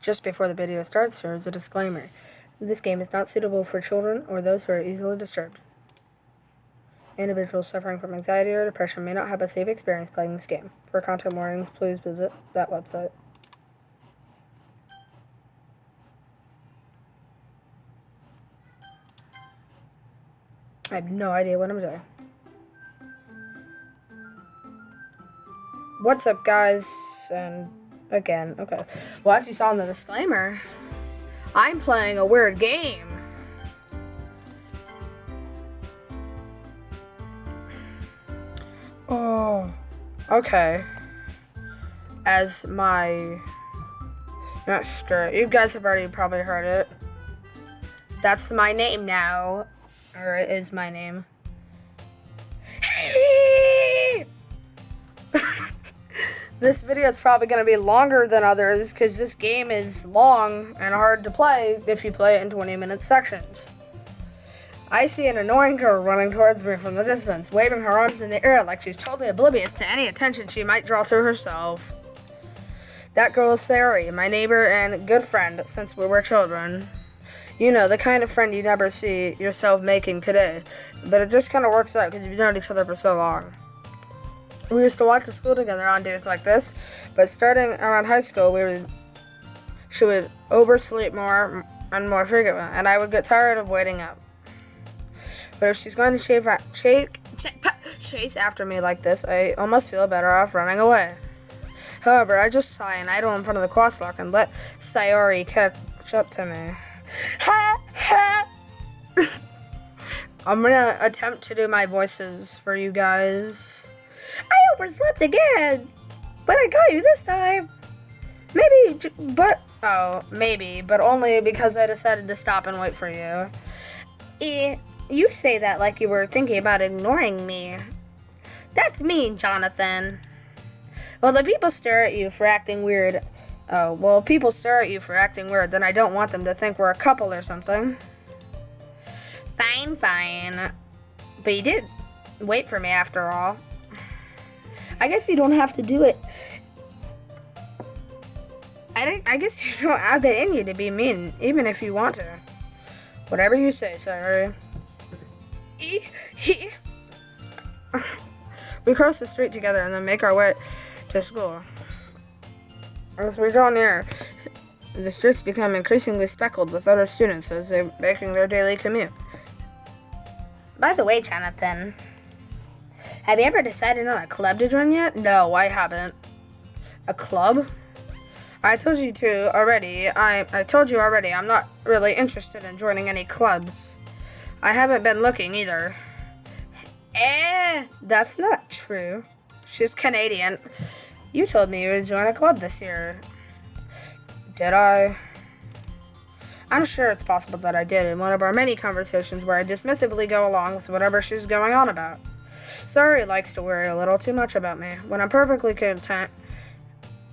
Just before the video starts, there is a disclaimer. This game is not suitable for children or those who are easily disturbed. Individuals suffering from anxiety or depression may not have a safe experience playing this game. For content warnings, please visit that website. I have no idea what I'm doing. What's up, guys? And again, okay. Well, as you saw in the disclaimer, I'm playing a weird game. Oh, okay. As my... Not sure. You guys have already probably heard it. That's my name now. Or it is my name. This video is probably going to be longer than others because this game is long and hard to play if you play it in 20-minute sections. I see an annoying girl running towards me from the distance, waving her arms in the air like she's totally oblivious to any attention she might draw to herself. That girl is Sari, my neighbor and good friend since we were children. You know, the kind of friend you never see yourself making today, but it just kind of works out because you've known each other for so long. We used to walk to school together on days like this, but starting around high school, she would oversleep more and more frequently, and I would get tired of waiting up. But if she's going to chase after me like this, I almost feel better off running away. However, I just sigh and idle in front of the crosswalk and let Sayori catch up to me. I'm gonna attempt to do my voices for you guys. I overslept again, but I got you this time. Maybe, but only because I decided to stop and wait for you. You say that like you were thinking about ignoring me. That's mean, Jonathan. Well, the people stare at you for acting weird. Oh, well, if people stare at you for acting weird, then I don't want them to think we're a couple or something. Fine. But you did wait for me after all. I guess you don't have to do it. I guess you don't have it in you to be mean, even if you want to. Whatever you say, sorry. We cross the street together and then make our way to school. As we draw near, the streets become increasingly speckled with other students as they're making their daily commute. By the way, Jonathan, have you ever decided on a club to join yet? No, I haven't. A club? I told you already, I'm not really interested in joining any clubs. I haven't been looking either. That's not true. She's Canadian. You told me you would join a club this year. Did I? I'm sure it's possible that I did in one of our many conversations where I dismissively go along with whatever she's going on about. Sari likes to worry a little too much about me, when I'm perfectly content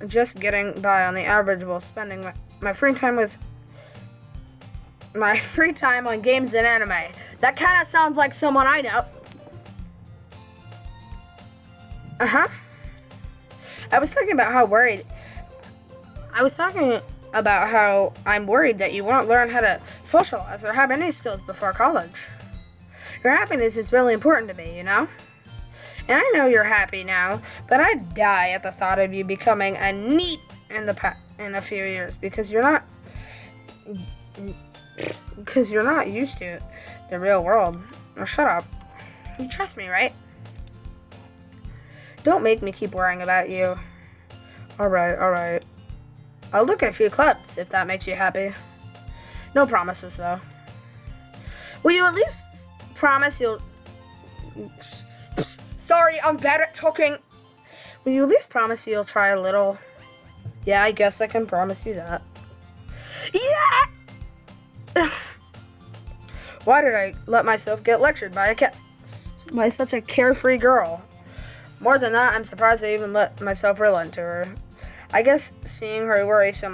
just getting by on the average while spending my free time on games and anime. That kind of sounds like someone I know. I was talking about how I'm worried that you won't learn how to socialize or have any skills before college. Your happiness is really important to me, you know? And I know you're happy now, but I'd die at the thought of you becoming a NEET in a few years because you're not used to the real world. Now shut up. You trust me, right? Don't make me keep worrying about you. Alright. I'll look at a few clubs if that makes you happy. No promises, though. Will you at least promise you'll... Sorry, I'm bad at talking. Will you at least promise you'll try a little? Yeah, I guess I can promise you that. Yeah! Why did I let myself get lectured by such a carefree girl? More than that, I'm surprised I even let myself relent to her. I guess seeing her worry so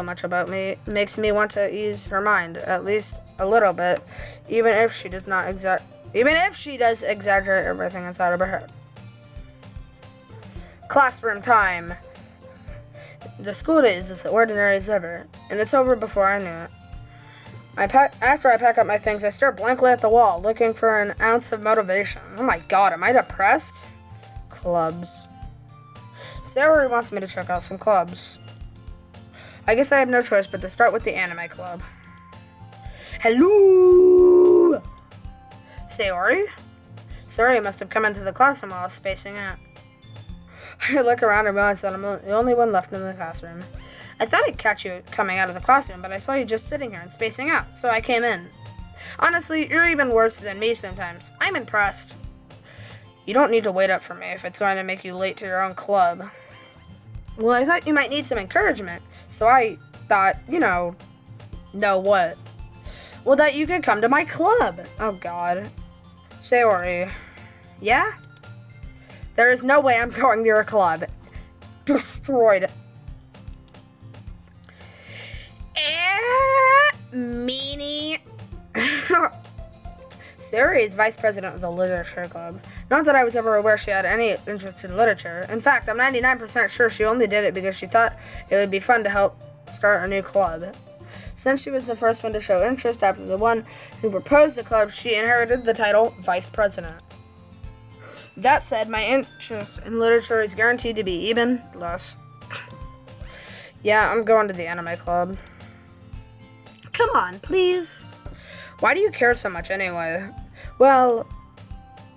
much about me makes me want to ease her mind, at least a little bit, even if she does exaggerate everything inside of her head. Classroom time. The school day is as ordinary as ever, and it's over before I knew it. After I pack up my things, I stare blankly at the wall, looking for an ounce of motivation. Oh my god, am I depressed? Clubs. Sayori wants me to check out some clubs. I guess I have no choice but to start with the anime club. Hello! Sayori? Sayori must have come into the classroom while I was spacing out. I look around and realize that I'm the only one left in the classroom. I thought I'd catch you coming out of the classroom, but I saw you just sitting here and spacing out, so I came in. Honestly, you're even worse than me sometimes. I'm impressed. You don't need to wait up for me if it's going to make you late to your own club. Well, I thought you might need some encouragement, so I thought, know what? Well, that you could come to my club. Oh, God. Sayori. Yeah? There is no way I'm going to your club. Destroyed. Meanie. Sayori is vice president of the literature club. Not that I was ever aware she had any interest in literature. In fact, I'm 99% sure she only did it because she thought it would be fun to help start a new club. Since she was the first one to show interest after the one who proposed the club, she inherited the title vice president. That said, my interest in literature is guaranteed to be even less. Yeah, I'm going to the anime club. Come on, please. Why do you care so much anyway? Well,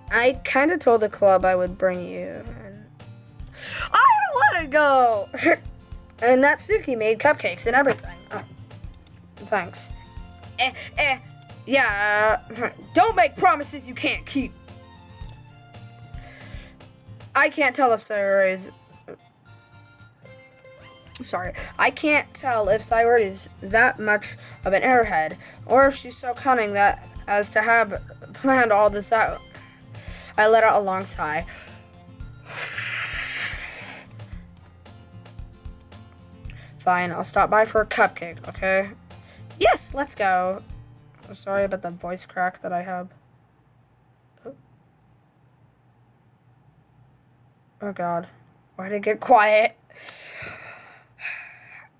I kind of told the club I would bring you. I don't want to go! And Natsuki made cupcakes and everything. Oh, thanks. Yeah, don't make promises you can't keep. I can't tell if Sayori's... I can't tell if Sayori is that much of an airhead, or if she's so cunning that as to have planned all this out. I let out a long sigh. Fine, I'll stop by for a cupcake, okay? Yes, let's go. I'm sorry about the voice crack that I have. Oh God, why did it get quiet?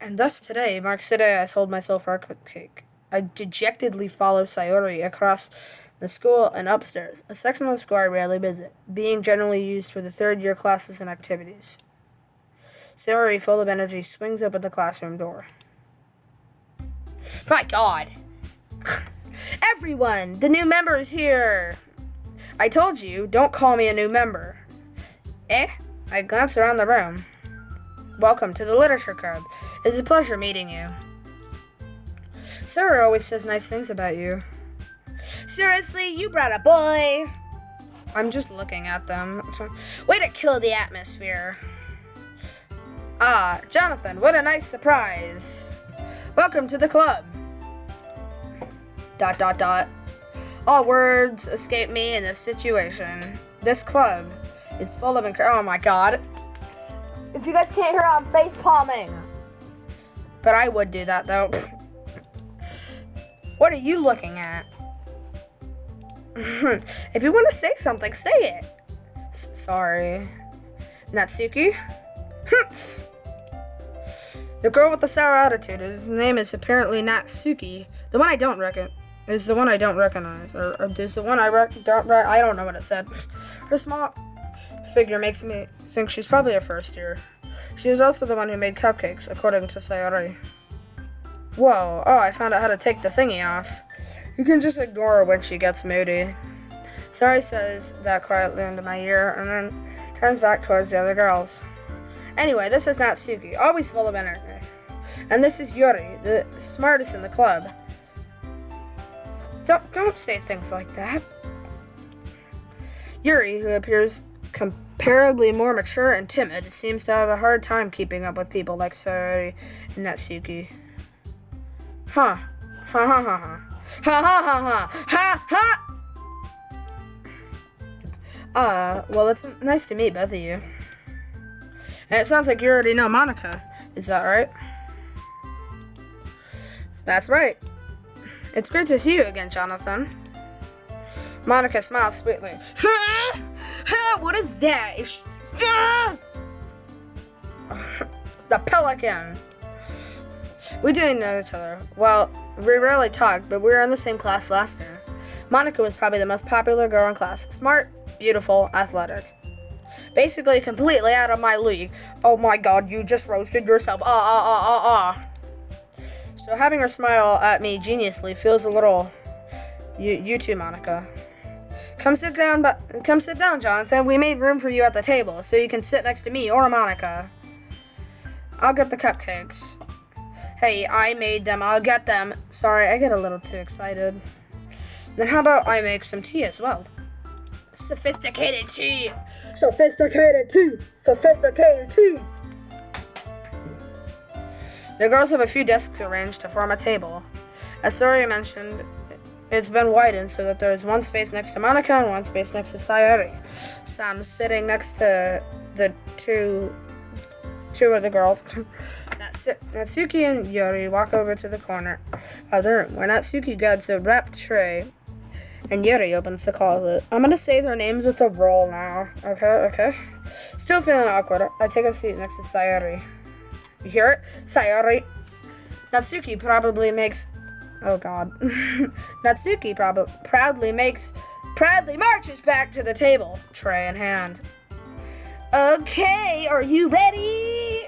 And thus today marks the day I sold my soul for a cupcake. I dejectedly follow Sayori across the school and upstairs, a section of the school I rarely visit, being generally used for the third-year classes and activities. Sayori, full of energy, swings open the classroom door. My God! Everyone! The new member is here! I told you, don't call me a new member. I glance around the room. Welcome to the Literature Club. It is a pleasure meeting you. Sarah always says nice things about you. Seriously, you brought a boy. I'm just looking at them. Way to kill the atmosphere. Ah, Jonathan, what a nice surprise. Welcome to the club. ... All words escape me in this situation. This club is full of oh my God. If you guys can't hear, I'm face palming. But I would do that though. What are you looking at? If you want to say something, say it. Sorry. Natsuki? The girl with the sour attitude, his name is apparently Natsuki. The one I don't reckon is the one I don't recognize. Or is the one I I don't know what it said. Her small figure makes me think she's probably a first year. She is also the one who made cupcakes, according to Sayori. Whoa, oh, I found out how to take the thingy off. You can just ignore her when she gets moody. Sayori says that quietly into my ear, and then turns back towards the other girls. Anyway, this is Natsuki, always full of energy. And this is Yuri, the smartest in the club. Don't say things like that. Yuri, who appears comparably more mature and timid, seems to have a hard time keeping up with people like Sayori and Natsuki. Huh. Ha ha ha ha. Ha ha ha ha. Ha ha! Well, it's nice to meet both of you. And it sounds like you already know Monica. Is that right? That's right. It's great to see you again, Jonathan. Monica smiles sweetly. What is that? the pelican. We didn't know each other. Well, we rarely talked, but we were in the same class last year. Monica was probably the most popular girl in class. Smart, beautiful, athletic. Basically, completely out of my league. Oh my god, you just roasted yourself. So having her smile at me geniusly feels a little... You too, Monica. Come sit down, Jonathan. We made room for you at the table, so you can sit next to me or Monica. I'll get the cupcakes. Hey, I made them. I'll get them. Sorry, I get a little too excited. Then how about I make some tea as well? Sophisticated tea. Sophisticated tea. Sophisticated tea. The girls have a few desks arranged to form a table. As Sori mentioned, it's been widened so that there's one space next to Monica and one space next to Sayori. Sam's sitting next to the two of the girls. Natsuki and Yuri walk over to the corner of the room, where Natsuki grabs a wrapped tray and Yuri opens the closet. I'm gonna say their names with a roll now. Okay. Still feeling awkward. I take a seat next to Sayori. You hear it? Sayori. Natsuki probably makes... Oh god. Natsuki proudly marches back to the table, tray in hand. Okay, are you ready?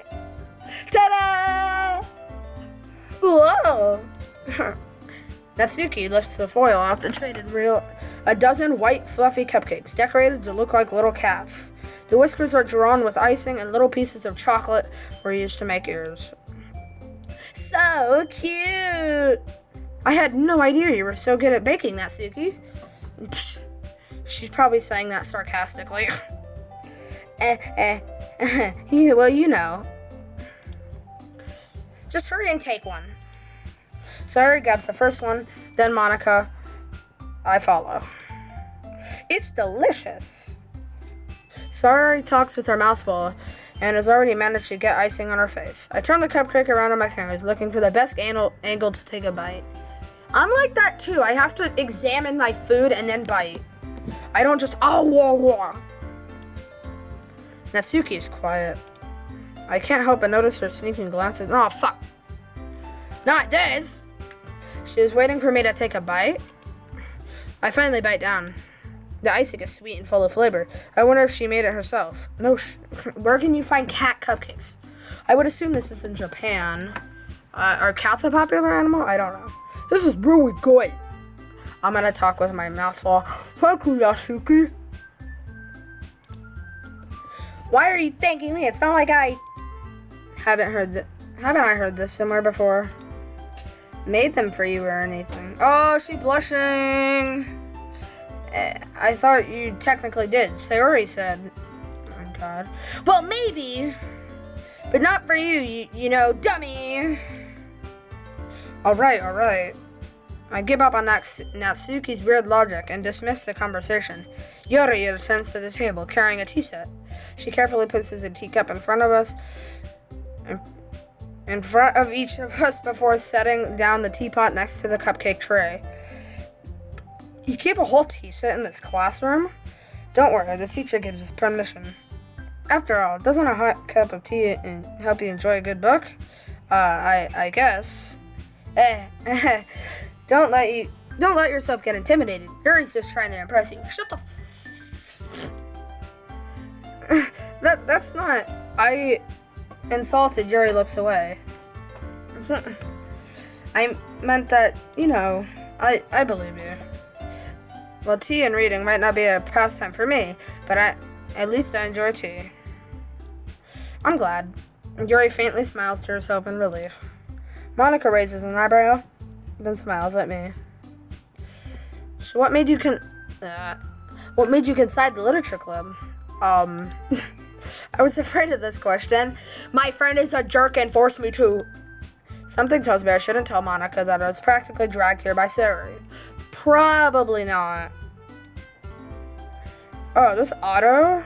Ta-da! Whoa! Natsuki lifts the foil off the tray and reveals a dozen white, fluffy cupcakes, decorated to look like little cats. The whiskers are drawn with icing, and little pieces of chocolate were used to make ears. So cute! I had no idea you were so good at baking, Natsuki. Psh, she's probably saying that sarcastically. Well, you know. Just hurry and take one. Sayori grabs the first one, then Monica. I follow. It's delicious. Sayori talks with her mouth full and has already managed to get icing on her face. I turn the cupcake around on my fingers, looking for the best angle to take a bite. I'm like that too. I have to examine my food and then bite. I don't just Natsuki is quiet. I can't help but notice her sneaking glances. Oh, fuck. Not this. She was waiting for me to take a bite. I finally bite down. The icing is sweet and full of flavor. I wonder if she made it herself. No, where can you find cat cupcakes? I would assume this is in Japan. Are cats a popular animal? I don't know. This is really good. I'm gonna talk with my mouth full. Thank you, Natsuki. Why are you thanking me? It's not like I haven't I heard this somewhere before? Made them for you or anything. Oh, she's blushing. I thought you technically did. Sayori said. Oh god. Well, maybe, but not for you. You know, dummy. All right. I give up on Natsuki's weird logic and dismiss the conversation. Yuri returns to the table, carrying a tea set. She carefully places a teacup in front of us, in front of each of us before setting down the teapot next to the cupcake tray. You keep a whole tea set in this classroom? Don't worry, the teacher gives us permission. After all, doesn't a hot cup of tea help you enjoy a good book? I guess. Don't let yourself get intimidated. Yuri's just trying to impress you. Shut the that's not... I insulted. Yuri looks away. I meant that, I believe you. Well, tea and reading might not be a pastime for me, but at least I enjoy tea. I'm glad. Yuri faintly smiles to herself in relief. Monica raises an eyebrow, then smiles at me. So what made you consider the literature club? I was afraid of this question. My friend is a jerk and forced me to. Something tells me I shouldn't tell Monica that I was practically dragged here by Sayori. Probably not. Oh, this auto?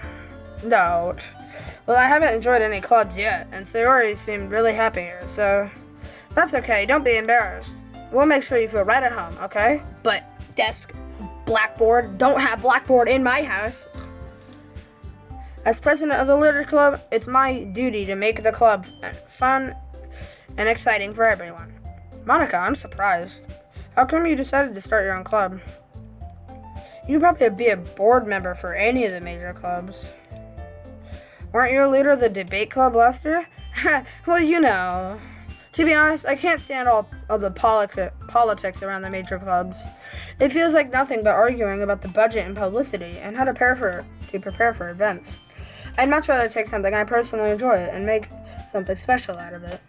No. Well, I haven't enjoyed any clubs yet, and Sayori seemed really happy here, so that's okay. Don't be embarrassed. We'll make sure you feel right at home, okay? But desk, blackboard, don't have blackboard in my house. As president of the Literature Club, it's my duty to make the club fun and exciting for everyone. Monica, I'm surprised. How come you decided to start your own club? You'd probably be a board member for any of the major clubs. Weren't you a leader of the debate club last year? Well, you know. To be honest, I can't stand all of the politics around the major clubs. It feels like nothing but arguing about the budget and publicity and how to prepare for events. I'd much rather take something I personally enjoy and make something special out of it.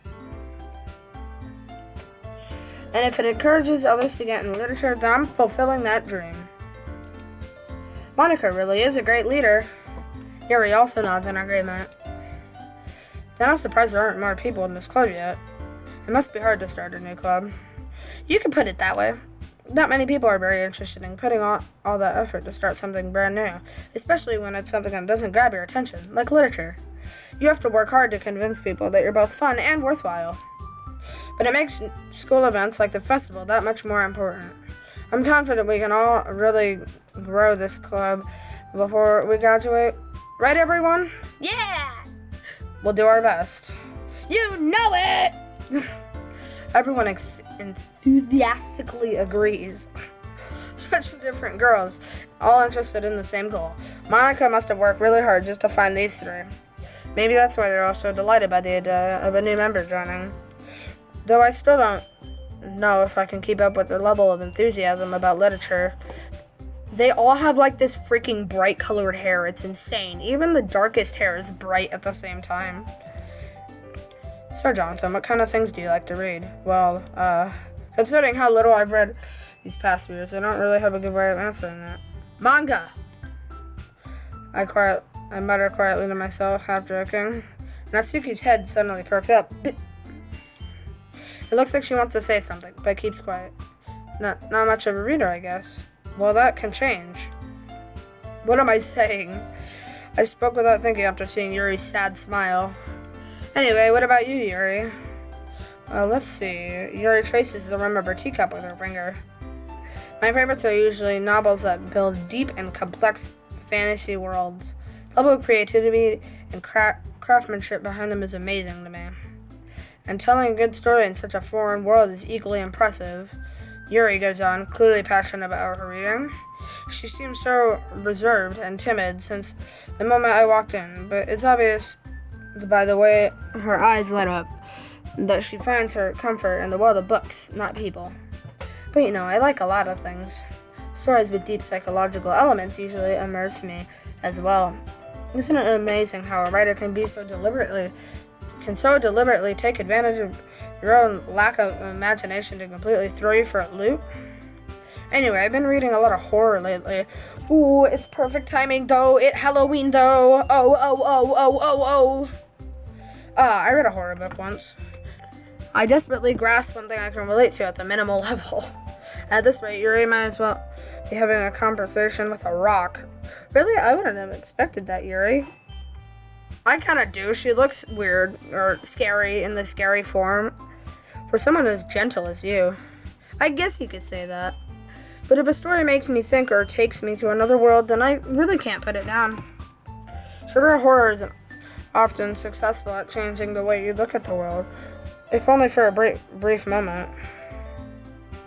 And if it encourages others to get into literature, then I'm fulfilling that dream. Monica really is a great leader. Yuri also nods in agreement. Then I'm surprised there aren't more people in this club yet. It must be hard to start a new club. You can put it that way. Not many people are very interested in putting all that effort to start something brand new, especially when it's something that doesn't grab your attention, like literature. You have to work hard to convince people that you're both fun and worthwhile. But it makes school events like the festival that much more important. I'm confident we can all really grow this club before we graduate. Right, everyone? Yeah! We'll do our best. You know it! Everyone enthusiastically agrees. Such different girls, all interested in the same goal. Monica must have worked really hard just to find these three. Maybe that's why they're all so delighted by the idea of a new member joining. Though I still don't know if I can keep up with their level of enthusiasm about literature. They all have like this freaking bright colored hair. It's insane. Even the darkest hair is bright at the same time. So, Jonathan, what kind of things do you like to read? Well, considering how little I've read these past years, I don't really have a good way of answering that. Manga! I mutter quietly to myself, half joking. Natsuki's head suddenly perked up. It looks like she wants to say something, but keeps quiet. Not much of a reader, I guess. Well, that can change. What am I saying? I spoke without thinking after seeing Yuri's sad smile. Anyway, what about you, Yuri? Let's see. Yuri traces the rim of her teacup with her finger. My favorites are usually novels that build deep and complex fantasy worlds. The level of creativity and craftsmanship behind them is amazing to me. And telling a good story in such a foreign world is equally impressive. Yuri goes on, clearly passionate about her reading. She seems so reserved and timid since the moment I walked in, but it's obvious by the way her eyes light up that she finds her comfort in the world of books, not people. But you know, I like a lot of things. Stories with deep psychological elements usually immerse me as well. Isn't it amazing how a writer can so deliberately take advantage of your own lack of imagination to completely throw you for a loop? Anyway, I've been reading a lot of horror lately. Ooh, it's perfect timing though. It's Halloween though. Oh. I read a horror book once. I desperately grasped one thing I can relate to at the minimal level. At this rate, Yuri might as well be having a conversation with a rock. Really? I wouldn't have expected that, Yuri. I kind of do. She looks weird or scary in the scary form. For someone as gentle as you. I guess you could say that. But if a story makes me think or takes me to another world, then I really can't put it down. Sure, horror isn't often successful at changing the way you look at the world, if only for a brief moment.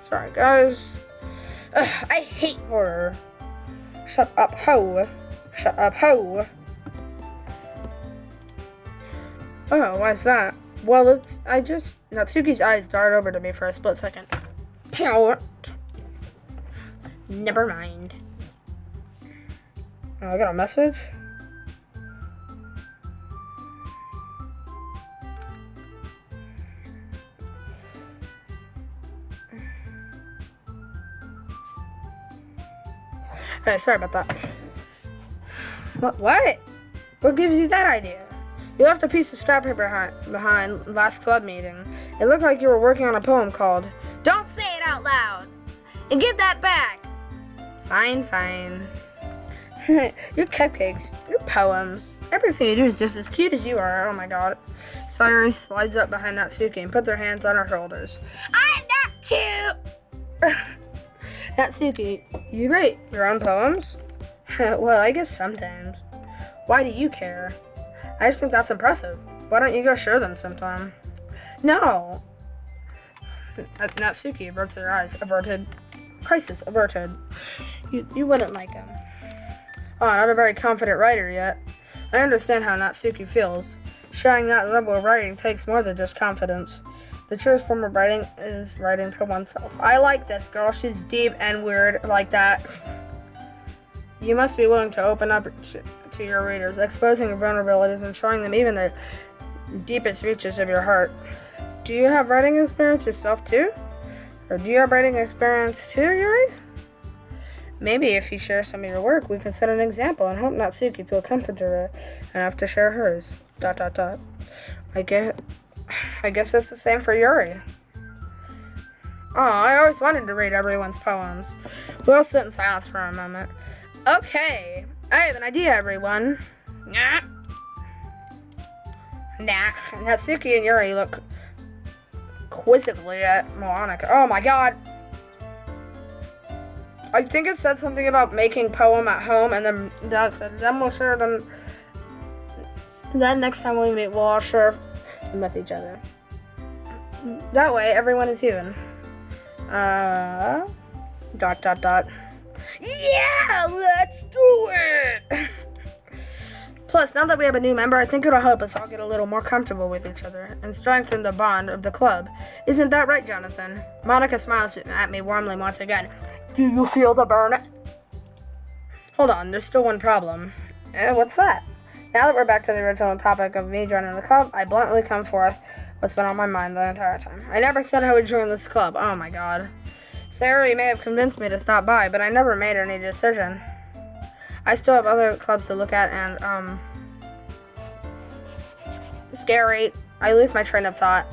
Sorry, guys. I hate horror. Shut up, ho. Shut up, ho. Oh, why's that? Well, Natsuki's eyes dart over to me for a split second. Never mind. Oh, I got a message? Hey, sorry about that. What? What gives you that idea? You left a piece of scrap paper behind last club meeting. It looked like you were working on a poem called "Don't Say It Out Loud!" And give that back! Fine. Your cupcakes, your poems, everything you do is just as cute as you are. Oh my god. Sayuri slides up behind Natsuki and puts her hands on her shoulders. I'm not cute! Natsuki, you write your own poems? Well, I guess sometimes. Why do you care? I just think that's impressive. Why don't you go show them sometime? No. Natsuki averts her eyes. Averted. Crisis averted. You wouldn't like him. Oh, not a very confident writer yet. I understand how Natsuki feels. Showing that level of writing takes more than just confidence. The truest form of writing is writing for oneself. I like this girl. She's deep and weird like that. You must be willing to open up to your readers, exposing your vulnerabilities and showing them even the deepest reaches of your heart. Do you have writing experience yourself too? Or do you have writing experience too, Yuri? Maybe if you share some of your work, we can set an example and hope Natsuki feel comfortable enough to share hers. ... I guess it's the same for Yuri. Oh, I always wanted to read everyone's poems. We'll sit in silence for a moment. Okay, I have an idea, everyone. Nah. Natsuki and Yuri look quizzically at Monica. Oh my god. I think it said something about making poem at home, and then that said, then we'll share them. Then next time we meet, we'll all share them with each other. That way, everyone is even. ... Yeah, let's do it! Plus, now that we have a new member, I think it'll help us all get a little more comfortable with each other and strengthen the bond of the club. Isn't that right, Jonathan? Monica smiles at me warmly once again. Do you feel the burn? Hold on, there's still one problem. What's that? Now that we're back to the original topic of me joining the club, I bluntly come forth what's been on my mind the entire time. I never said I would join this club. Oh my god. Sarah may have convinced me to stop by, but I never made any decision. I still have other clubs to look at, and, scary. I lose my train of thought.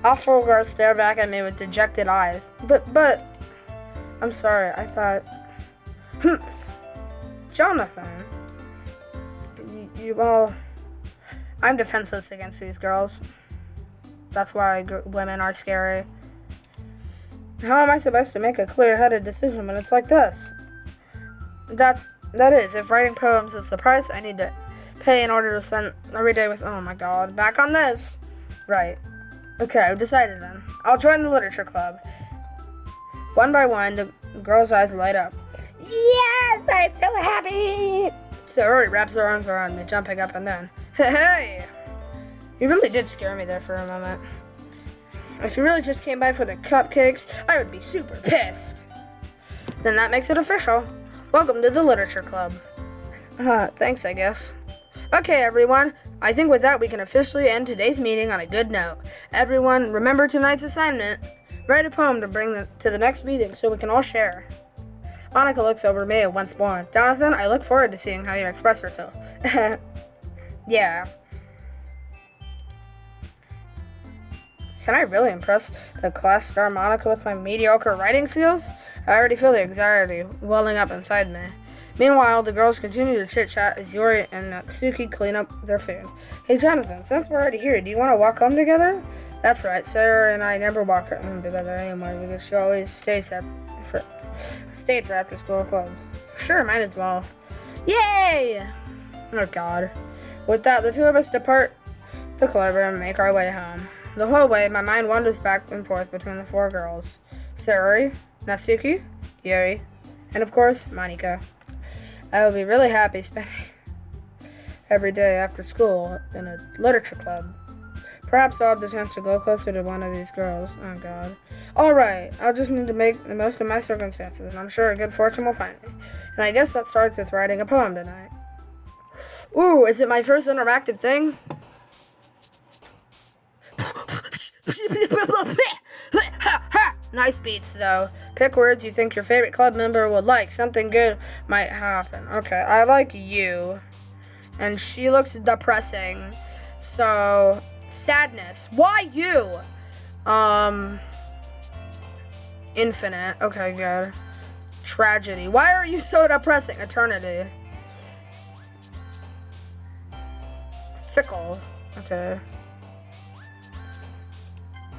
All four girls stare back at me with dejected eyes. But, I'm sorry, I thought... Jonathan. I'm defenseless against these girls. That's why women are scary. How am I supposed to make a clear-headed decision when it's like this? That is, if writing poems is the price I need to pay in order to spend every day with... Oh my god, back on this! Right. Okay, I've decided then. I'll join the literature club. One by one, the girl's eyes light up. Yes, I'm so happy! Sarah wraps her arms around me, jumping up and down. Hey! You really did scare me there for a moment. If you really just came by for the cupcakes, I would be super pissed. Then that makes it official. Welcome to the literature club. Thanks, I guess. Okay, everyone. I think with that, we can officially end today's meeting on a good note. Everyone, remember tonight's assignment. Write a poem to bring to the next meeting so we can all share. Monica looks over me once more. Jonathan, I look forward to seeing how you express yourself. Yeah. Can I really impress the class star Monica with my mediocre writing skills? I already feel the anxiety welling up inside me. Meanwhile, the girls continue to chit-chat as Yuri and Natsuki clean up their food. Hey, Jonathan, since we're already here, do you want to walk home together? That's right, Sarah and I never walk home together anymore because she always stayed for after-school clubs. Sure, might as well. Yay! Oh, God. With that, the two of us depart the club and make our way home. The whole way, my mind wanders back and forth between the four girls. Sarah, Natsuki, Yuri, and of course, Monica. I will be really happy spending every day after school in a literature club. Perhaps I'll have the chance to go closer to one of these girls. Oh, God. Alright, I'll just need to make the most of my circumstances, and I'm sure good fortune will find me. And I guess that starts with writing a poem tonight. Ooh, is it my first interactive thing? Nice beats, though. Pick words you think your favorite club member would like. Something good might happen. Okay, I like you. And she looks depressing. So, sadness. Why you? Infinite. Okay, good. Tragedy. Why are you so depressing? Eternity. Fickle. Okay.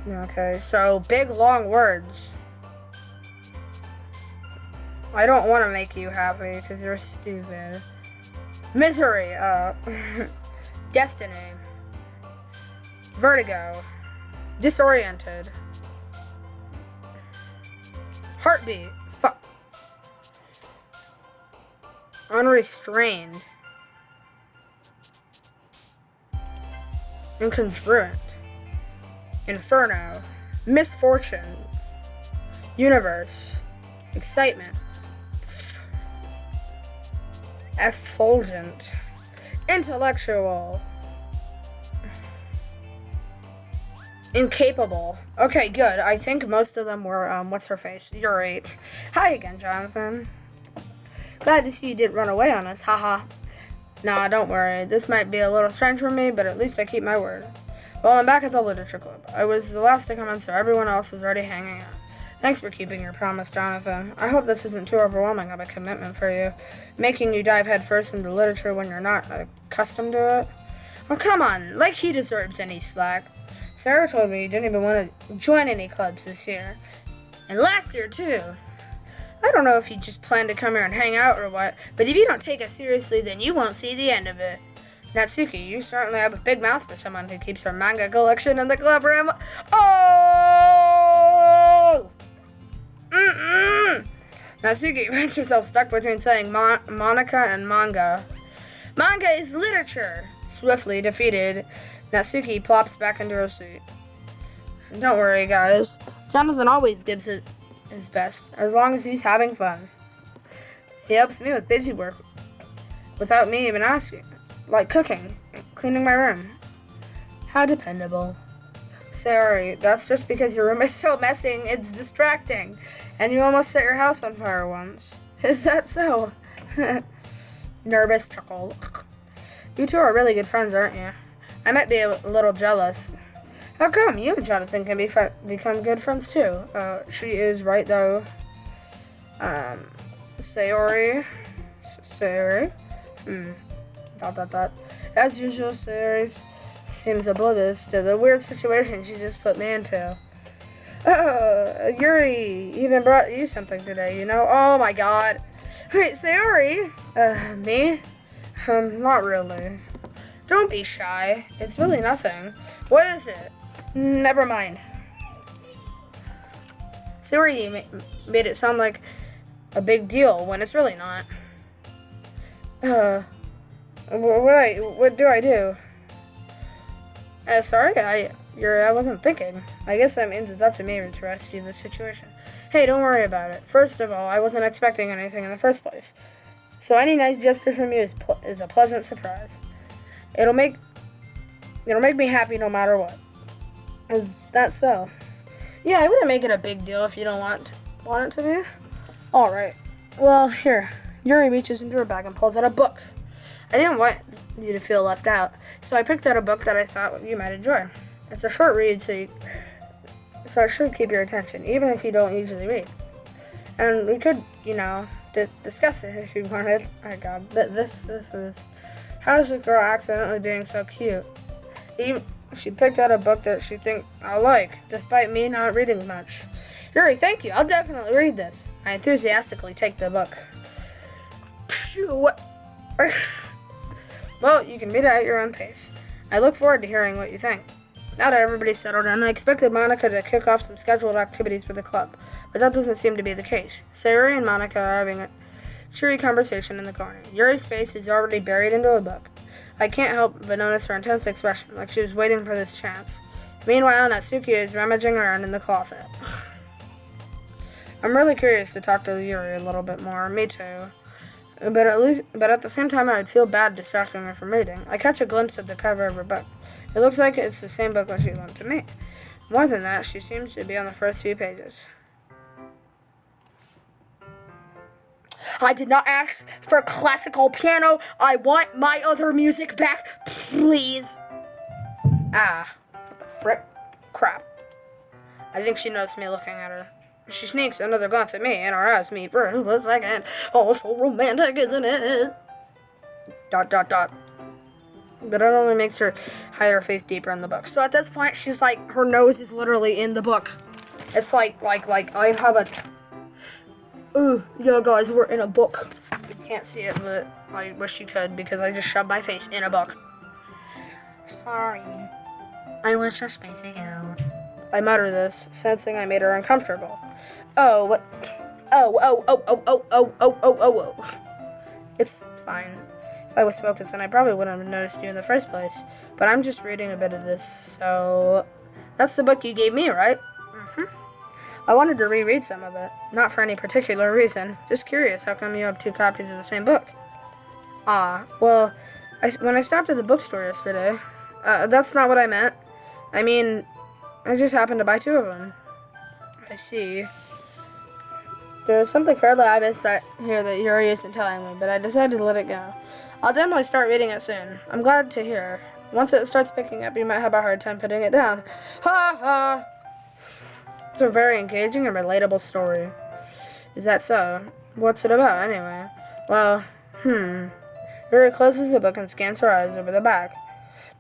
Okay, so big, long words. I don't want to make you happy because you're stupid. Misery, Destiny, Vertigo, Disoriented, Heartbeat, Unrestrained, Incongruent, Inferno, Misfortune, Universe, Excitement, Effulgent, Intellectual, Incapable. Okay, good. I think most of them were, what's her face? Yuri. Hi again, Jonathan. Glad to see you didn't run away on us, haha. Nah, don't worry. This might be a little strange for me, but at least I keep my word. Well, I'm back at the literature club. I was the last to come in, so everyone else is already hanging out. Thanks for keeping your promise, Jonathan. I hope this isn't too overwhelming of a commitment for you, making you dive headfirst into literature when you're not accustomed to it. Oh, come on, like he deserves any slack. Sarah told me you didn't even want to join any clubs this year. And last year, too. I don't know if you just plan to come here and hang out or what, but if you don't take us seriously, then you won't see the end of it. Natsuki, you certainly have a big mouth for someone who keeps her manga collection in the club room. Oh! Natsuki finds herself stuck between saying Monica and manga. Manga is literature! Swiftly defeated, Natsuki plops back into her seat. Don't worry, guys. Jonathan always gives it his best, as long as he's having fun. He helps me with busy work without me even asking, like cooking, cleaning my room. How dependable. Sorry, that's just because your room is so messy, it's distracting, and you almost set your house on fire once. Is that so? Nervous chuckle. You two are really good friends, aren't you? I might be a little jealous. How come? You and Jonathan can become good friends too. She is right though. Sayori. As usual, Sayori seems oblivious to the weird situation she just put me into. Yuri even brought you something today, you know? Oh my god. Wait, Sayori? Me? Not really. Don't be shy. It's really nothing. What is it? Never mind. Sayori made it sound like a big deal when it's really not. What do I do? Sorry, I wasn't thinking. I guess that means it's up to me to rescue this situation. Hey, don't worry about it. First of all, I wasn't expecting anything in the first place. So any nice gesture from you is a pleasant surprise. It'll make me happy no matter what. Is that so? Yeah, I wouldn't make it a big deal if you don't want it to be. Alright. Well, here. Yuri reaches into her bag and pulls out a book. I didn't want you to feel left out, so I picked out a book that I thought you might enjoy. It's a short read, so it should keep your attention, even if you don't usually read. And we could, discuss it if you wanted. Oh my god, this is... How is this girl accidentally being so cute? She picked out a book that she thinks I'll like, despite me not reading much. Yuri, thank you. I'll definitely read this. I enthusiastically take the book. Well, you can read it at your own pace. I look forward to hearing what you think. Now that everybody's settled in, I expected Monica to kick off some scheduled activities for the club, but that doesn't seem to be the case. Sayori and Monica are having a cheery conversation in the corner. Yuri's face is already buried into a book. I can't help but notice her intense expression, like she was waiting for this chance. Meanwhile, Natsuki is rummaging around in the closet. I'm really curious to talk to Yuri a little bit more. Me too. But at the same time, I would feel bad distracting her from reading. I catch a glimpse of the cover of her book. It looks like it's the same book that she lent to me. More than that, she seems to be on the first few pages. I did not ask for classical piano. I want my other music back, please. What the frick? Crap. I think she noticed me looking at her. She sneaks another glance at me, and our eyes meet for a second. Oh, so romantic, isn't it? ... But it only makes her hide her face deeper in the book. So at this point, she's like, her nose is literally in the book. It's like I have a... Ooh, yeah, guys, we're in a book. You can't see it, but I wish you could because I just shoved my face in a book. Sorry. I was just spacing out. I mutter this, sensing I made her uncomfortable. Oh, what? Oh. It's fine. If I was focused, then I probably wouldn't have noticed you in the first place. But I'm just reading a bit of this, so... That's the book you gave me, right? I wanted to reread some of it. Not for any particular reason. Just curious, how come you have 2 copies of the same book? Well, when I stopped at the bookstore yesterday... that's not what I meant. I mean, I just happened to buy 2 of them. I see. There's something fairly obvious here that Yuri isn't telling me, but I decided to let it go. I'll definitely start reading it soon. I'm glad to hear. Once it starts picking up, you might have a hard time putting it down. Ha ha! It's a very engaging and relatable story. Is that so? What's it about, anyway? Well, Yuri closes the book and scans her eyes over the back.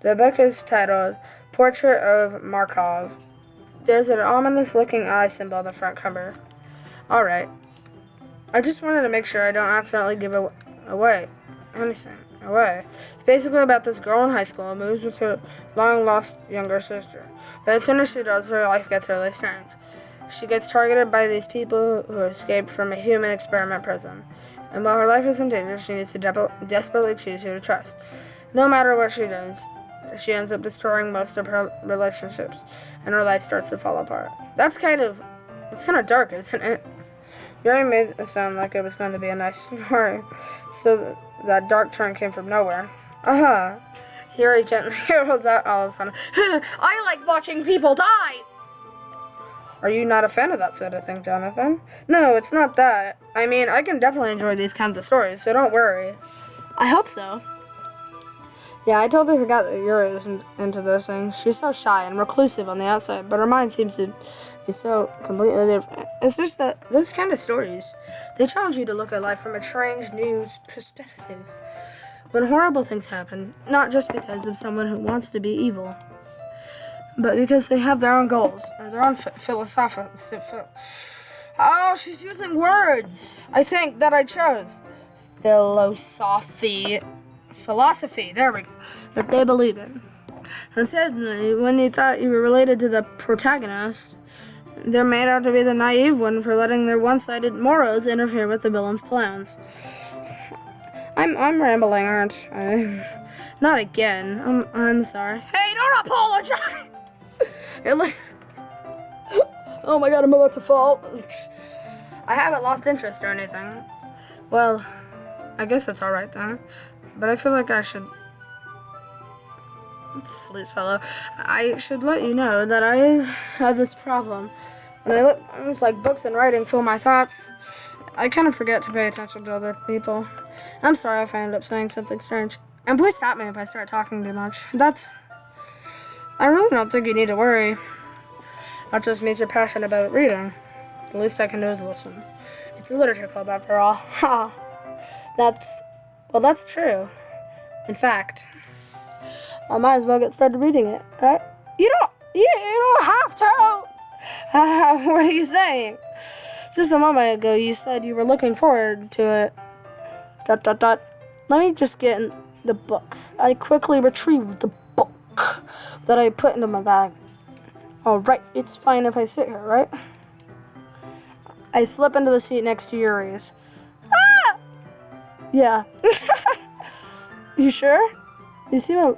The book is titled Portrait of Markov. There's an ominous-looking eye symbol on the front cover. Alright. I just wanted to make sure I don't accidentally give anything away. It's basically about this girl in high school who moves with her long-lost younger sister. But as soon as she does, her life gets really strange. She gets targeted by these people who escaped from a human experiment prison. And while her life is in danger, she needs to desperately choose who to trust. No matter what she does, she ends up destroying most of her relationships, and her life starts to fall apart. It's kind of dark, isn't it? Yuri made it sound like it was going to be a nice story, so that dark turn came from nowhere. Yuri gently rolls out all of a sudden. I like watching people die! Are you not a fan of that sort of thing, Jonathan? No, it's not that. I mean, I can definitely enjoy these kinds of stories, so don't worry. I hope so. Yeah, I totally forgot that Yuri isn't into those things. She's so shy and reclusive on the outside, but her mind seems to be so completely different. It's just that those kind of stories, they challenge you to look at life from a strange, new perspective. When horrible things happen, not just because of someone who wants to be evil, but because they have their own goals, or their own philosophical... Oh, she's using words! I think that I chose. Philosophy, there we go, that they believe in. And suddenly, when you thought you were related to the protagonist, they're made out to be the naive one for letting their one-sided morals interfere with the villain's plans. I'm rambling, aren't I? Not again. I'm sorry. Hey, don't apologize! Oh my god, I'm about to fall. I haven't lost interest or anything. Well, I guess it's alright then. But I feel like I should... This flute solo. I should let you know that I have this problem. When I let things like books and writing fill my thoughts, I kind of forget to pay attention to other people. I'm sorry if I end up saying something strange. And please stop me if I start talking too much. I really don't think you need to worry. That just means you're passionate about reading. The least I can do is listen. It's a literature club after all. Ha! That's true. In fact, I might as well get started reading it, right? You don't have to! What are you saying? Just a moment ago, you said you were looking forward to it. ... Let me just get in the book. I quickly retrieved the book that I put into my bag. Alright, it's fine if I sit here, right? I slip into the seat next to Yuri's. Ah! Yeah. You sure? You seem a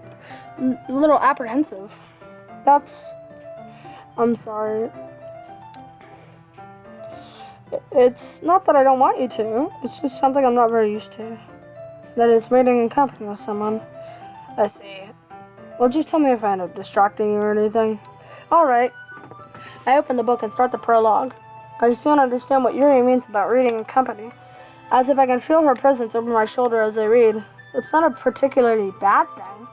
little apprehensive. I'm sorry. It's not that I don't want you to. It's just something I'm not very used to. That is, reading in company with someone. I see. Well, just tell me if I end up distracting you or anything. Alright. I open the book and start the prologue. I soon understand what Yuri means about reading in company. As if I can feel her presence over my shoulder as I read. It's not a particularly bad thing.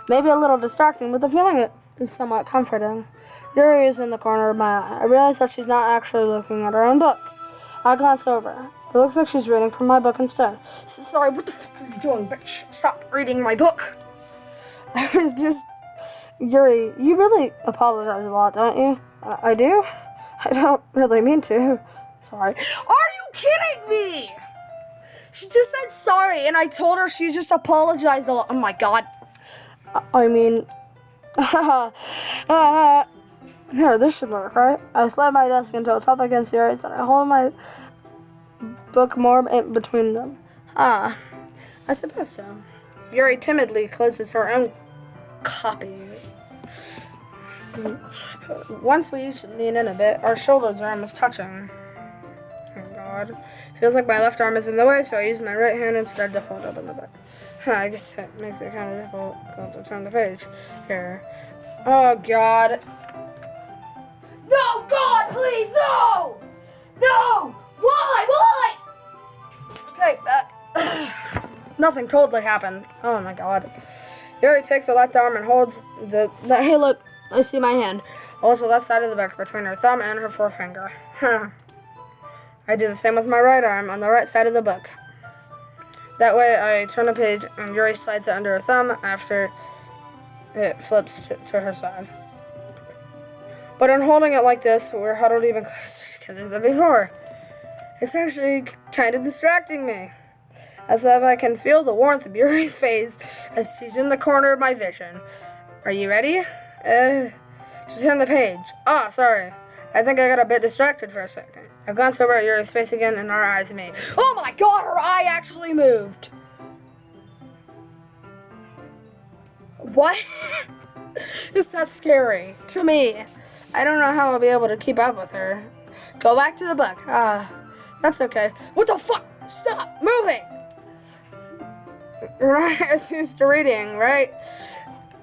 Maybe a little distracting, but the feeling is somewhat comforting. Yuri is in the corner of my eye. I realize that she's not actually looking at her own book. I glance over. It looks like she's reading from my book instead. Sorry, what the fuck are you doing, bitch? Stop reading my book. I was just... Yuri, you really apologize a lot, don't you? I do? I don't really mean to. Sorry. Are you kidding me? She just said sorry, and I told her she just apologized a lot. Oh my god. I mean, here, this should work, right? I slide my desk into a top against yours, and I hold my book more in between them. I suppose so. Yuri timidly closes her own copy. Once we each lean in a bit, our shoulders are almost touching. Oh god. Feels like my left arm is in the way, so I use my right hand instead to hold up in the book. I guess that makes it kind of difficult to turn the page. Here. Oh god. No, God, please, no! No! Why? Okay, nothing totally happened. Oh my god. Yuri takes her left arm and holds the hey look, I see my hand. Holds the left side of the book between her thumb and her forefinger. I do the same with my right arm on the right side of the book. That way I turn the page and Yuri slides it under her thumb after it flips to her side. But in holding it like this, we're huddled even closer together than before. It's actually kind of distracting me. As if I can feel the warmth of Yuri's face as she's in the corner of my vision. Are you ready? To turn the page. Oh, sorry. I think I got a bit distracted for a second. I glanced over at Yuri's face again and our eyes meet. Oh my god, her eye actually moved! What? Is that scary? To me. I don't know how I'll be able to keep up with her. Go back to the book. That's okay. What the fuck? Stop moving! As used to reading, right?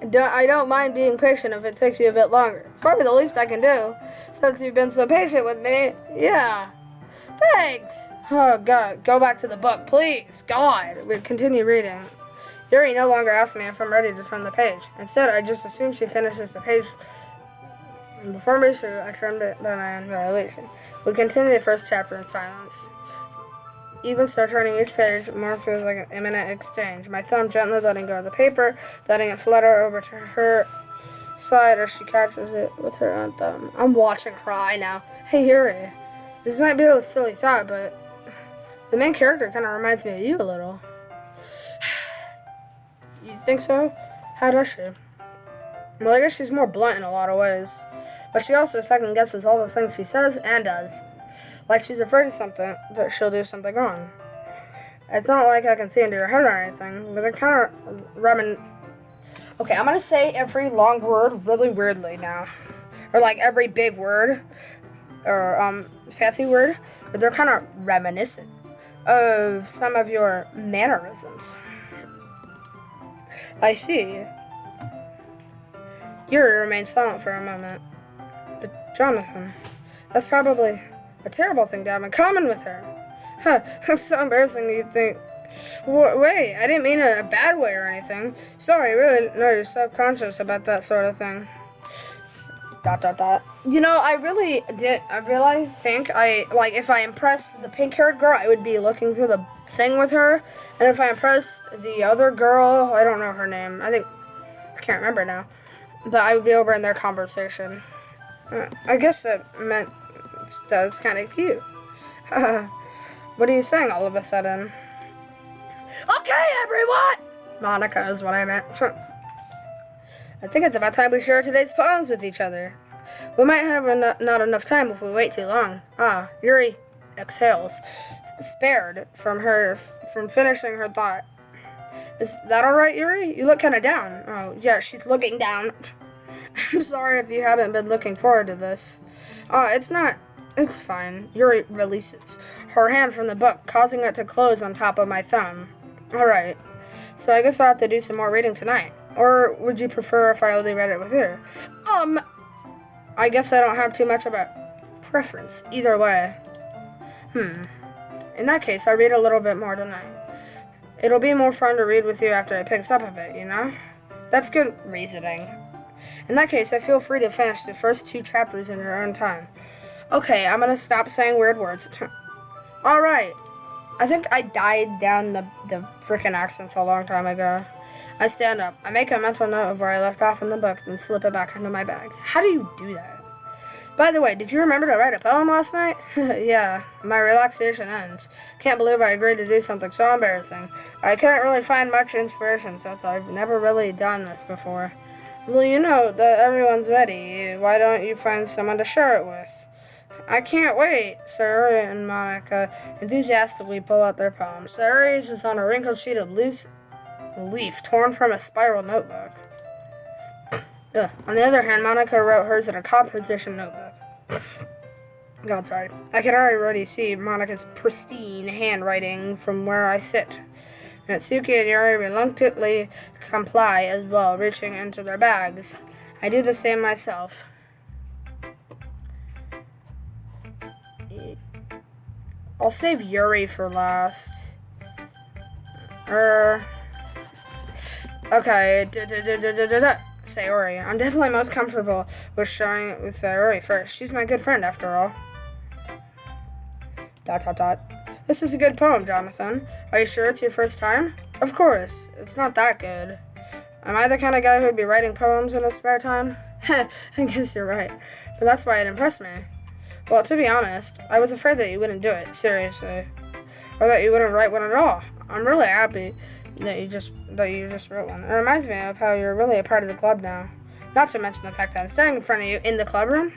I don't mind being patient if it takes you a bit longer. It's probably the least I can do, since you've been so patient with me. Yeah. Thanks. Oh, God. Go back to the book, please. God. We continue reading. Yuri no longer asks me if I'm ready to turn the page. Instead, I just assume she finishes the page before me, so I turned it by my own violation. We continue the first chapter in silence. Even start turning each page, more feels like an imminent exchange. My thumb gently letting go of the paper, letting it flutter over to her side as she catches it with her own thumb. I'm watching her eye now. Hey, Yuri. This might be a silly thought, but the main character kind of reminds me of you a little. You think so? How does she? Well, I guess she's more blunt in a lot of ways. But she also second guesses all the things she says and does. Like she's afraid of something, that she'll do something wrong. It's not like I can see into her head or anything, but they're kind of Okay, I'm gonna say every long word really weirdly now. Or like every big word, or fancy word, but they're kind of reminiscent of some of your mannerisms. I see. Yuri remained silent for a moment. But Jonathan, that's probably a terrible thing to have in common with her. Huh, it's so embarrassing you think. Wait, I didn't mean it in a bad way or anything. Sorry, really, no, you're subconscious about that sort of thing. ... You know, I really did, if I impressed the pink-haired girl, I would be looking through the thing with her. And if I impressed the other girl, I don't know her name, I can't remember now. But I would be over in their conversation. I guess that meant that's kind of cute. What are you saying all of a sudden? Okay, everyone! Monica is what I meant. I think it's about time we share today's poems with each other. We might have not enough time if we wait too long. Yuri exhales, spared from finishing her thought. Is that alright, Yuri? You look kind of down. Oh, yeah, she's looking down. I'm sorry if you haven't been looking forward to this. It's fine. Yuri releases her hand from the book, causing it to close on top of my thumb. Alright, so I guess I'll have to do some more reading tonight. Or would you prefer if I only read it with her? I guess I don't have too much of a preference. Either way. In that case, I'll read a little bit more tonight. It'll be more fun to read with you after it picks up a bit, you know? That's good reasoning. In that case, I feel free to finish the first 2 chapters in your own time. Okay, I'm gonna stop saying weird words. Alright. I think I died down the frickin' accents a long time ago. I stand up. I make a mental note of where I left off in the book, then slip it back into my bag. How do you do that? By the way, did you remember to write a poem last night? Yeah, my relaxation ends. Can't believe I agreed to do something so embarrassing. I couldn't really find much inspiration since I've never really done this before. Well, you know that everyone's ready. Why don't you find someone to share it with? I can't wait. Sayori and Monica enthusiastically pull out their poems. Sayori's is on a wrinkled sheet of loose leaf torn from a spiral notebook. On the other hand, Monica wrote hers in a composition notebook. God, sorry. I can already see Monica's pristine handwriting from where I sit. Natsuki and Yuri reluctantly comply as well, reaching into their bags. I do the same myself. I'll save Yuri for last. Okay. Sayori. I'm definitely most comfortable with sharing it with Sayori first. She's my good friend, after all. ... This is a good poem, Jonathan. Are you sure it's your first time? Of course. It's not that good. Am I the kind of guy who'd be writing poems in his spare time? I guess you're right. But that's why it impressed me. Well, to be honest, I was afraid that you wouldn't do it, seriously. Or that you wouldn't write one at all. I'm really happy that you just wrote one. It reminds me of how you're really a part of the club now. Not to mention the fact that I'm standing in front of you in the club room.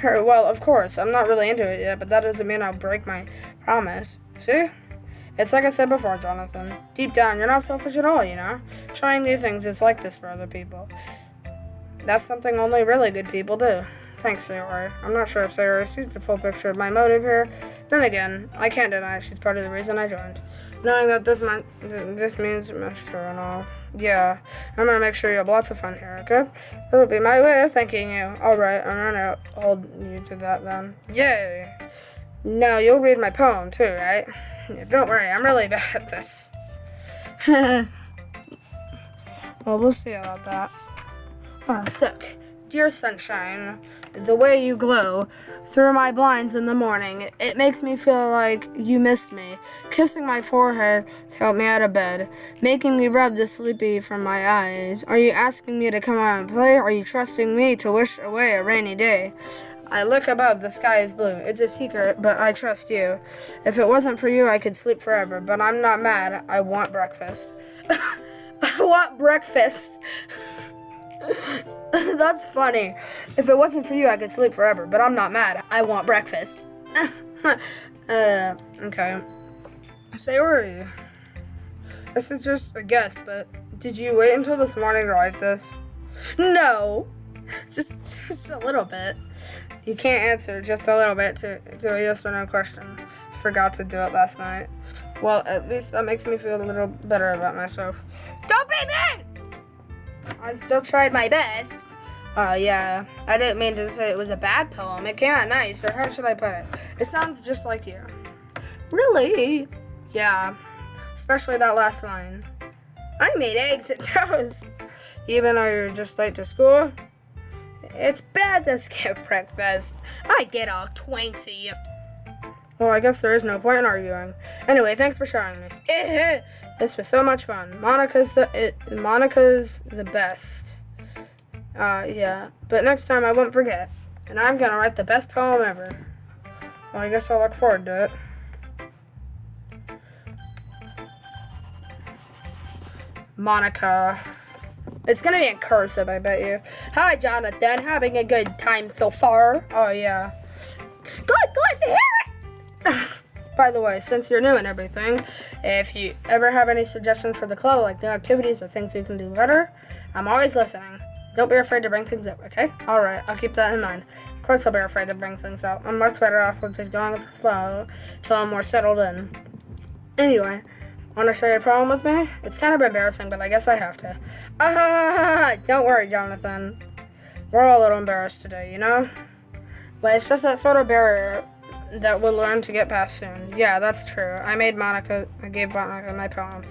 Well, of course, I'm not really into it yet, but that doesn't mean I'll break my promise. See? It's like I said before, Jonathan. Deep down, you're not selfish at all, you know? Trying new things is like this for other people. That's something only really good people do. Thanks, Sayori. I'm not sure if Sayori sees the full picture of my motive here. Then again, I can't deny she's part of the reason I joined. Knowing that this means master and all. Yeah, I'm gonna make sure you have lots of fun here, okay? That'll be my way of thanking you. Alright, I'm gonna hold you to that then. Yay! Now, you'll read my poem too, right? Yeah, don't worry, I'm really bad at this. Well, we'll see about that. Sick. Dear sunshine, the way you glow through my blinds in the morning, it makes me feel like you missed me. Kissing my forehead to help me out of bed, making me rub the sleepy from my eyes. Are you asking me to come out and play? Are you trusting me to wish away a rainy day? I look above, the sky is blue. It's a secret, but I trust you. If it wasn't for you, I could sleep forever, but I'm not mad. I want breakfast. I want breakfast. That's funny. If it wasn't for you, I could sleep forever, but I'm not mad. I want breakfast. Okay. Sayori, this is just a guess, but did you wait until this morning to write this? No. Just a little bit. You can't answer just a little bit to a yes or no question. Forgot to do it last night. Well, at least that makes me feel a little better about myself. Don't be mean! I still tried my best. Yeah. I didn't mean to say it was a bad poem. It came out nice, or how should I put it? It sounds just like you. Really? Yeah. Especially that last line. I made eggs and toast. Even though you're just late to school? It's bad to skip breakfast. I get all 20. Well, I guess there is no point in arguing. Anyway, thanks for showing me. This was so much fun. Monica's the best. Yeah. But next time I won't forget. And I'm gonna write the best poem ever. Well, I guess I'll look forward to it. Monica. It's gonna be in cursive, I bet you. Hi, Jonathan. Having a good time so far? Oh, yeah. Good to hear it! By the way, since you're new and everything, if you ever have any suggestions for the club, like new activities or things we can do better, I'm always listening. Don't be afraid to bring things up, okay? Alright, I'll keep that in mind. Of course I'll be afraid to bring things up. I'm much better off with just going with the flow till I'm more settled in. Anyway, want to share your poem with me? It's kind of embarrassing, but I guess I have to. Don't worry, Jonathan. We're all a little embarrassed today, you know? But it's just that sort of barrier that we'll learn to get past soon. Yeah, that's true. I gave Monica my poem.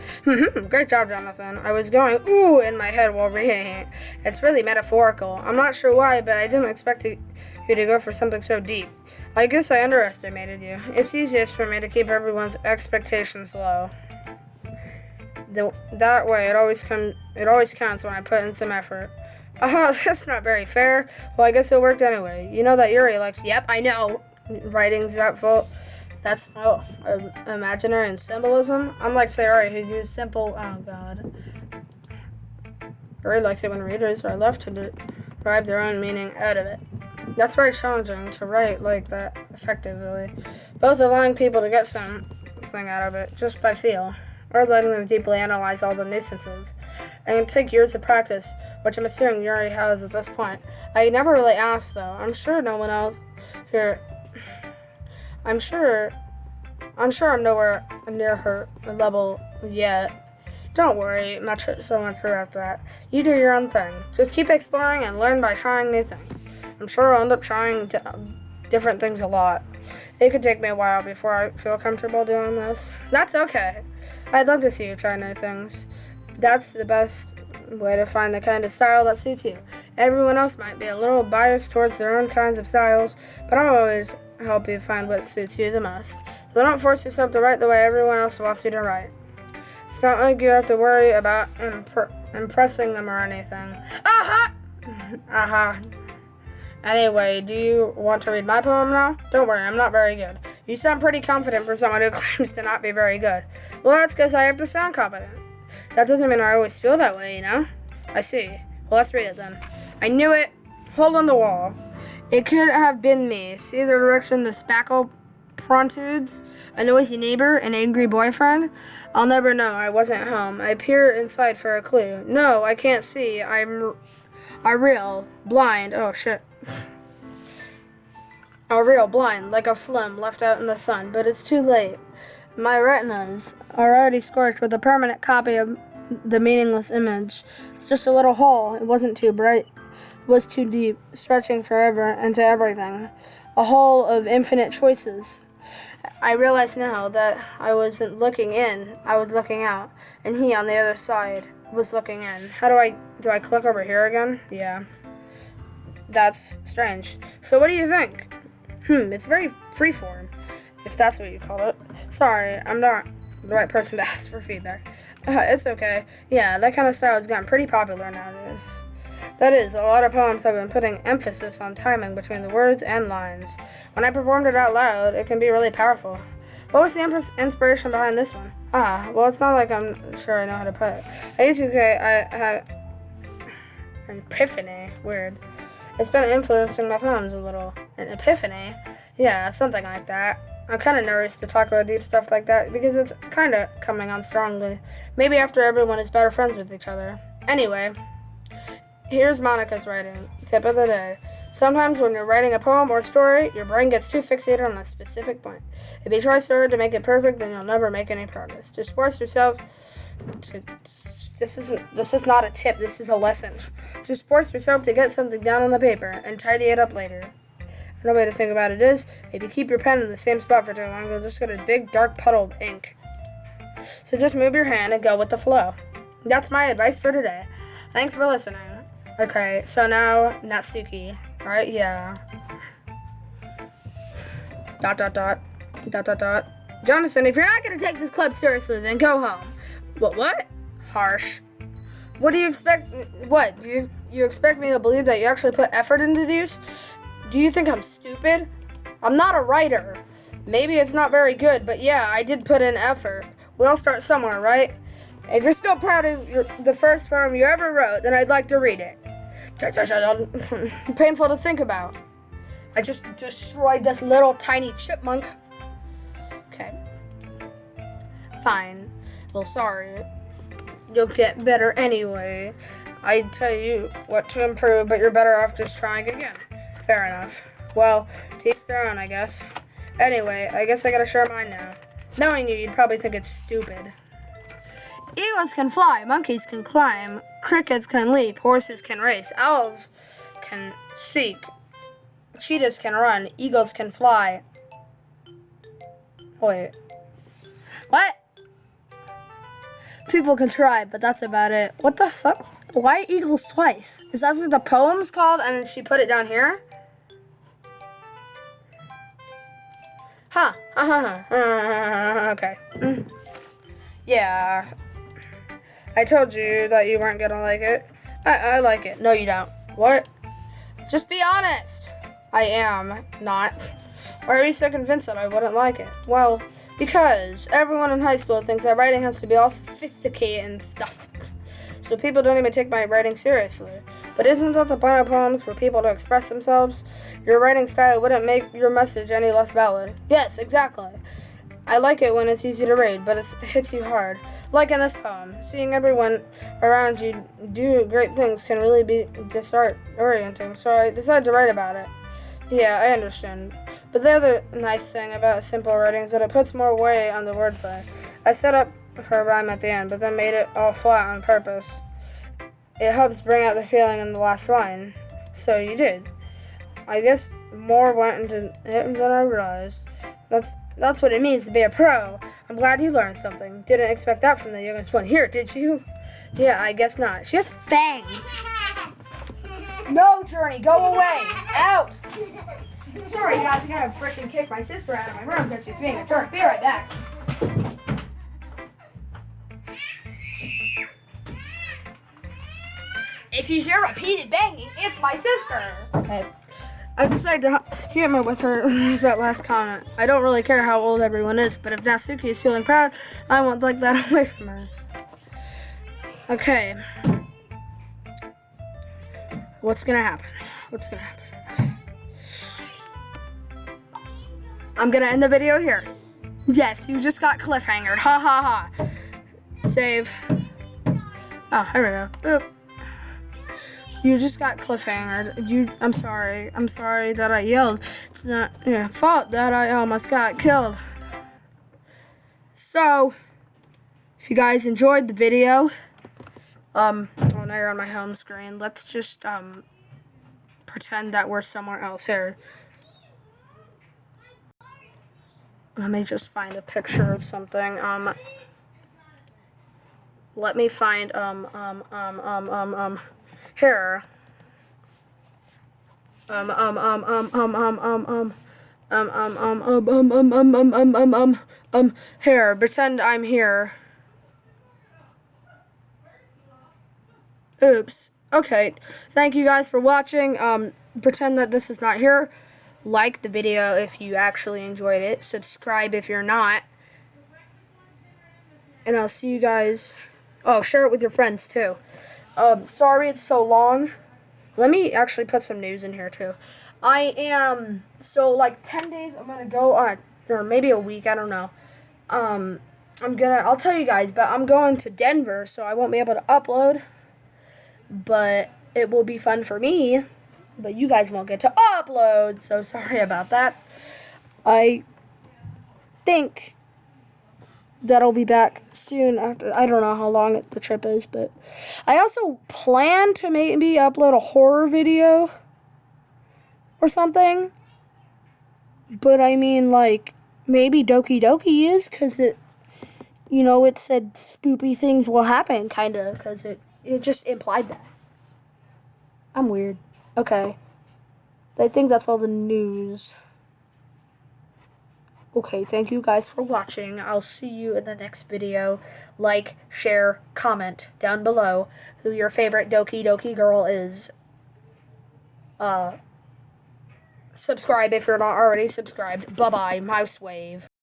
Great job, Jonathan. I was going, ooh, in my head while reading it. It's really metaphorical. I'm not sure why, but I didn't expect you to go for something so deep. I guess I underestimated you. It's easiest for me to keep everyone's expectations low. That way, it always counts when I put in some effort. That's not very fair. Well, I guess it worked anyway. You know that Yuri likes, yep, I know. Writing's that's full of imaginary and symbolism. Unlike Sayori, who's used simple, oh god. Yuri likes it when readers are left to derive their own meaning out of it. That's very challenging to write like that effectively. Both allowing people to get something out of it just by feel, or letting them deeply analyze all the nuisances. And it can take years of practice, which I'm assuming Yuri has at this point. I never really asked, though. I'm sure no one else here. I'm sure I'm nowhere near her level yet. Don't worry so much about that. You do your own thing. Just keep exploring and learn by trying new things. I'm sure I'll end up trying different things a lot. It could take me a while before I feel comfortable doing this. That's okay. I'd love to see you try new things. That's the best way to find the kind of style that suits you. Everyone else might be a little biased towards their own kinds of styles, but I'll always help you find what suits you the most. So don't force yourself to write the way everyone else wants you to write. It's not like you have to worry about impressing them or anything. Aha! Aha. Anyway, do you want to read my poem now? Don't worry, I'm not very good. You sound pretty confident for someone who claims to not be very good. Well, that's because I have to sound confident. That doesn't mean I always feel that way, you know? I see. Well, let's read it then. I knew it. Hold on the wall. It could have been me. See the direction the spackle protrudes? A noisy neighbor? An angry boyfriend? I'll never know. I wasn't home. I peer inside for a clue. No, I can't see. I'm real. Blind. Oh, shit. Real blind, like a phlegm left out in the sun, but it's too late. My retinas are already scorched with a permanent copy of the meaningless image. It's just a little hole. It wasn't too bright. It was too deep, stretching forever into everything. A hole of infinite choices. I realize now that I wasn't looking in, I was looking out, and he on the other side was looking in. How do I click over here again? Yeah. That's strange. So what do you think? It's very freeform, if that's what you call it. Sorry, I'm not the right person to ask for feedback. It's okay. Yeah, that kind of style has gotten pretty popular nowadays. That is, a lot of poems have been putting emphasis on timing between the words and lines. When I performed it out loud, it can be really powerful. What was the inspiration behind this one? Well, it's not like I'm sure I know how to put it. I had an epiphany. Weird. It's been influencing my poems a little. An epiphany? Yeah, something like that. I'm kind of nervous to talk about deep stuff like that because it's kind of coming on strongly. Maybe after everyone is better friends with each other. Anyway, here's Monica's writing. Tip of the day. Sometimes when you're writing a poem or story, your brain gets too fixated on a specific point. If you try so hard to make it perfect, then you'll never make any progress. Just force yourself to... This is not a tip, this is a lesson. Just force yourself to get something down on the paper and tidy it up later. Another way to think about it is, if you keep your pen in the same spot for too long, you'll just get a big dark puddle of ink. So just move your hand and go with the flow. That's my advice for today. Thanks for listening. Okay, so now Natsuki. Alright, yeah. ... Jonathan, if you're not gonna take this club seriously, then go home. What? Harsh. What do you expect? What? Do you expect me to believe that you actually put effort into these? Do you think I'm stupid? I'm not a writer. Maybe it's not very good, but yeah, I did put in effort. We all start somewhere, right? If you're still proud of the first poem you ever wrote, then I'd like to read it. Painful to think about. I just destroyed this little tiny chipmunk. Okay. Fine. Well, sorry. You'll get better anyway. I'd tell you what to improve, but you're better off just trying again. Fair enough. Well, to each their own, I guess. Anyway, I guess I gotta share mine now. Knowing you, you'd probably think it's stupid. Eagles can fly, monkeys can climb, crickets can leap, horses can race, owls can seek, cheetahs can run, eagles can fly. Wait. What? People can try, but that's about it. What the fuck? Why eagles twice? Is that what the poem's called and then she put it down here? Huh. Okay. Yeah. I told you that you weren't gonna like it. I like it. No, you don't. What? Just be honest. I am not. Why are you so convinced that I wouldn't like it? Well, because everyone in high school thinks that writing has to be all sophisticated and stuff. So people don't even take my writing seriously. But isn't that the point of poems, for people to express themselves? Your writing style wouldn't make your message any less valid. Yes, exactly. I like it when it's easy to read, but it hits you hard. Like in this poem, seeing everyone around you do great things can really be disorienting, so I decided to write about it. Yeah, I understand. But the other nice thing about simple writing is that it puts more weight on the wordplay. I set up for a rhyme at the end, but then made it all flat on purpose. It helps bring out the feeling in the last line. So you did. I guess more went into it than I realized. That's what it means to be a pro. I'm glad you learned something. Didn't expect that from the youngest one here, did you? Yeah, I guess not. She has fangs. No, Journey, go away. Out. Sorry, guys, I gotta freaking kick my sister out of my room because she's being a jerk. Be right back. If you hear repeated banging, it's my sister. Okay. I decided to humor with her that last comment. I don't really care how old everyone is, but if Natsuki is feeling proud, I won't take that away from her. Okay. What's gonna happen? Okay. I'm gonna end the video here. Yes, you just got cliffhangered. Ha ha ha. Save. Oh, here we go. Boop. You just got cliffhangered. I'm sorry. I'm sorry that I yelled. It's not your fault that I almost got killed. So, if you guys enjoyed the video, now you're on my home screen. Let's just, pretend that we're somewhere else here. Let me just find a picture of something. Let me find, here. Here. Pretend I'm here. Oops. Okay. Thank you guys for watching. Pretend that this is not here. Like the video if you actually enjoyed it. Subscribe if you're not. And I'll see you guys. Oh, share it with your friends too. Sorry it's so long. Let me actually put some news in here too. So like 10 days I'm gonna go on, or maybe a week, I don't know. I'll tell you guys, but I'm going to Denver, so I won't be able to upload. But it will be fun for me, but you guys won't get to upload, so sorry about that. I think that I'll be back soon after. I don't know how long the trip is, but I also plan to maybe upload a horror video or something. But I mean, like, maybe Doki Doki is, because it said spoopy things will happen, kind of, because it just implied that. I'm weird. Okay. I think that's all the news. Okay, thank you guys for watching. I'll see you in the next video. Like, share, comment down below who your favorite Doki Doki girl is. Subscribe if you're not already subscribed. Bye-bye, mouse wave.